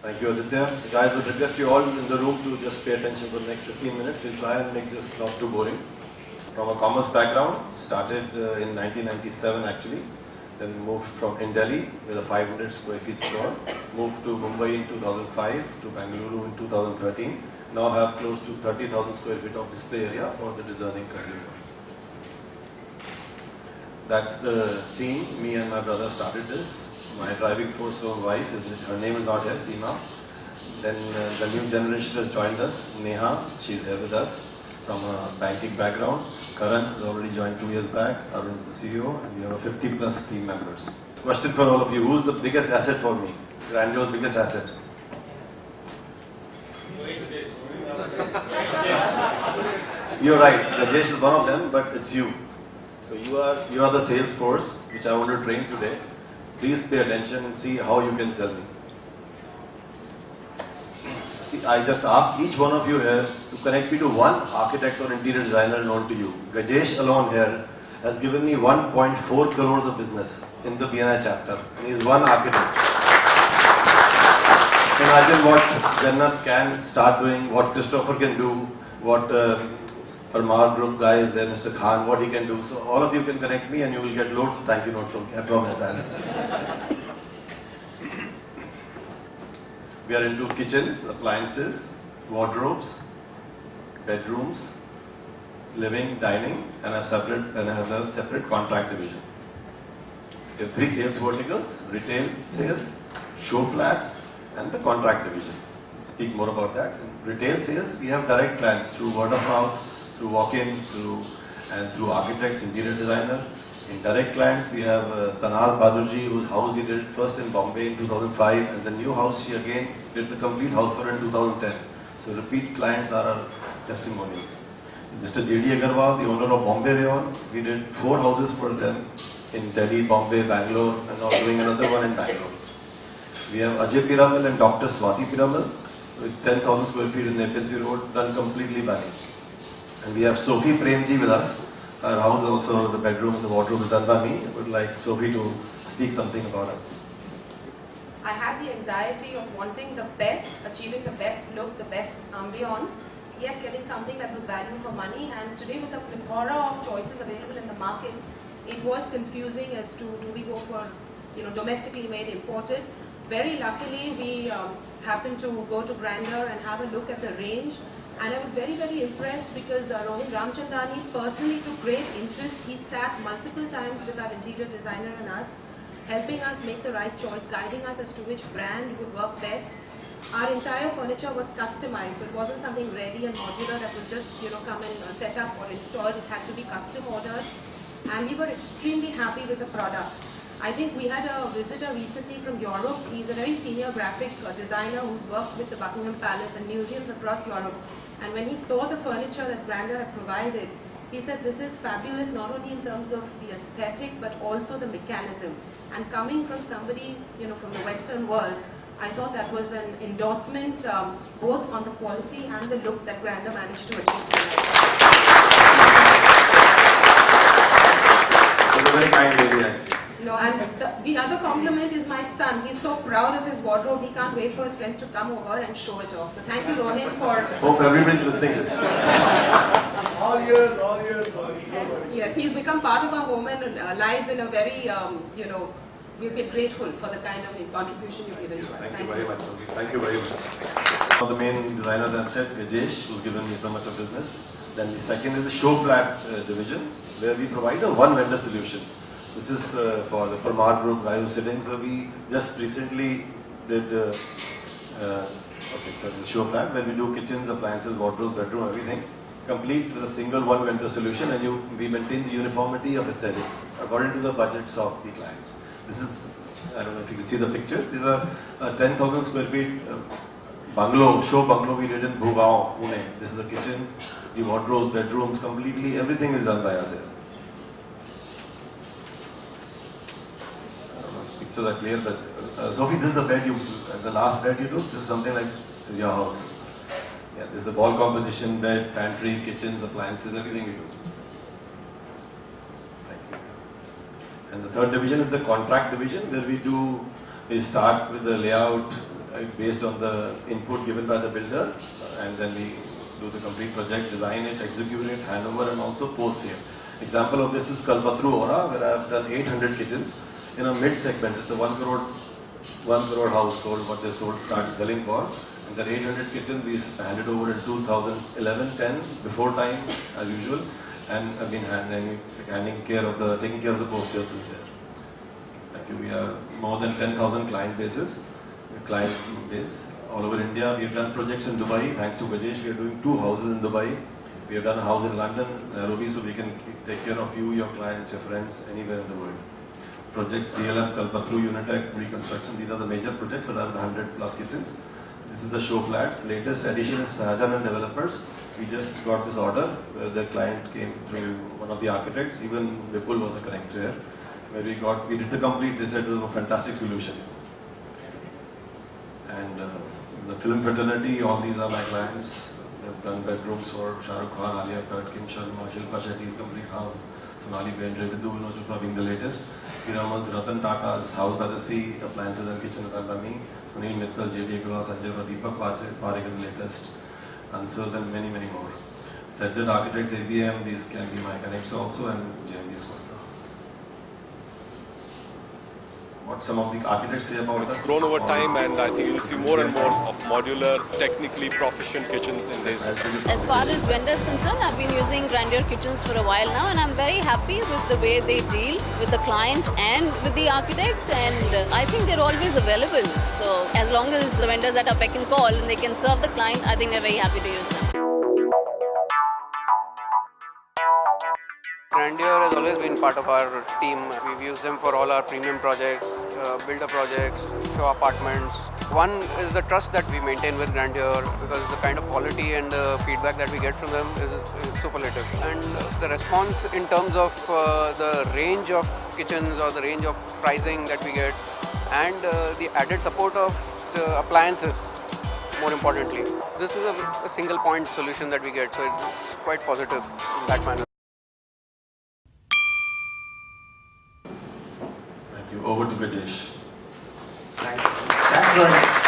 Thank you, Aditya. Guys, would request you all in the room to just pay attention for the next 15 minutes. We'll try and make this not too boring. From a commerce background, started in 1997 actually. Then moved in Delhi with a 500 square feet store. Moved to Mumbai in 2005, to Bengaluru in 2013. Now have close to 30,000 square feet of display area for the discerning consumer. That's the team. Me and my brother started this. My driving force from wife, her name is not here, Seema. Then the new generation has joined us. Neha, she's here with us from a banking background. Karan has already joined 2 years back. Arun is the CEO, and we have 50 plus team members. Question for all of you: who's the biggest asset for me? Grando's biggest asset? You're right. Rajesh is one of them, but it's you. So you are the sales force which I want to train today. Please pay attention and see how you can sell me. See, I just ask each one of you here to connect me to one architect or interior designer known to you. Gajesh alone here has given me 1.4 crores of business in the BNI chapter. And he's one architect. Imagine what Jannat can start doing, what Christopher can do, what Parmar Group guy is there, Mr. Khan, what he can do. So all of you can connect me and you will get loads of thank you notes from me. I promise that. We are into kitchens, appliances, wardrobes, bedrooms, living, dining, and I have a separate contract division. We have 3 sales verticals: retail sales, show flats, and the contract division. We'll speak more about that. In retail sales, we have direct clients through word of mouth, through walk-in, through architects, interior designer. In direct clients, we have Tanaz Badurji, whose house we did first in Bombay in 2005, and the new house she again did the complete house for in 2010. So repeat clients are our testimonials. Mr. J.D. Agarwal, the owner of Bombay Rayon, we did 4 houses for them in Delhi, Bombay, Bangalore, and now doing another one in Bangalore. We have Ajay Piramal and Dr. Swati Piramal with 10,000 square feet in Nepean Road, done completely by me. And we have Sophie Premji with us. Our house also, the bedroom and the wardrobe is done by me. I would like Sophie to speak something about us. I had the anxiety of wanting the best, achieving the best look, the best ambience, yet getting something that was value for money. And today with the plethora of choices available in the market, it was confusing as to do we go for domestically made, imported. Very luckily we happened to go to Grandeur and have a look at the range. And I was very, very impressed because Rohin Ramchandani personally took great interest. He sat multiple times with our interior designer and us, helping us make the right choice, guiding us as to which brand would work best. Our entire furniture was customized, so it wasn't something ready and modular that was just come and set up or installed. It had to be custom ordered, and we were extremely happy with the product. I think we had a visitor recently from Europe. He's a very senior graphic designer who's worked with the Buckingham Palace and museums across Europe. And when he saw the furniture that Grandeur had provided, he said this is fabulous not only in terms of the aesthetic but also the mechanism. And coming from somebody from the Western world, I thought that was an endorsement both on the quality and the look that Grandeur managed to achieve. It's a very kind lady actually. No, and the other compliment is my son. He's so proud of his wardrobe, he can't wait for his friends to come over and show it off. So thank you, Rohin, for... Hope everybody's listening to this. all years. Yes, he's become part of our home and lives in a very, we're grateful for the kind of contribution you've given to us. Thank you very much, Sophie. Thank you very much. One of the main designers, as I said, Gajesh, who's given me so much of business. Then the second is the show flat division, where we provide a one vendor solution. This is for the Parmar Group guy who's sitting. So we just recently did the show flat where we do kitchens, appliances, wardrobes, bedroom, everything complete with a single one vendor solution, and we maintain the uniformity of aesthetics according to the budgets of the clients. This is, I don't know if you can see the pictures. These are 10,000 square feet bungalow, show bungalow we did in Bhugaon, Pune. This is the kitchen, the wardrobes, bedrooms, completely everything is done by us here. So that clear, but Sophie, this is the bed the last bed you do. This is something like your house. Yeah, this is the wall composition, bed, pantry, kitchens, appliances, everything we do. Thank you. And the third division is the contract division, where we start with the layout, based on the input given by the builder, and then we do the complete project, design it, execute it, hand over, and also post-sale. Example of this is Kalpatru Aura, where I have done 800 kitchens in a mid-segment. It's a 1 crore household, what they started selling for. And that 800 kitchens we handed over in 2011-10, before time as usual, and I've been taking care of the post-sales there. Thank you. We have more than 10,000 client base all over India. We have done projects in Dubai. Thanks to Gajesh, we are doing 2 houses in Dubai. We have done a house in London, Nairobi, so we can take care of you, your clients, your friends, anywhere in the world. Projects DLF, Kalpatru, Unitech, reconstruction. These are the major projects, but I have 100 plus kitchens. This is the show flats. Latest addition is Sahajan and Developers. We just got this order where the client came through one of the architects. Even Vipul was a connector here. Where we did the complete. They said it was a fantastic solution. And the film fraternity, all these are my clients. They've done bedrooms for Shah Rukh Khan, Alia Bhatt, Kim Sharma, Shilpa Shetty's complete house, Sonali Bendre, Vidhu Vinod Chopra being the latest. Piramal's Ratan Tata's house by the sea, appliances and kitchen under me. Sunil Mittal, J.D. Agarwal, Sanjay Deepak Parekh is the latest. Answers and many, many more. Sajjad Architects, ABM, these can be my connects also, and JMD Square. What some of the architects say about It's grown over time, and I think you'll see more and more of modular, technically proficient kitchens in days to come. As far as vendors concerned, I've been using Grandeur Kitchens for a while now, and I'm very happy with the way they deal with the client and with the architect, and I think they're always available. So as long as the vendors that are beck and call and they can serve the client, I think we're very happy to use them. Grandeur has always been part of our team. We've used them for all our premium projects, builder projects, show apartments. One is the trust that we maintain with Grandeur, because the kind of quality and the feedback that we get from them is superlative. And the response in terms of the range of kitchens or the range of pricing that we get, and the added support of the appliances, more importantly. This is a single point solution that we get, so it's quite positive in that manner. Thank you. Over to Gajesh. Thanks. Thanks, Rohit.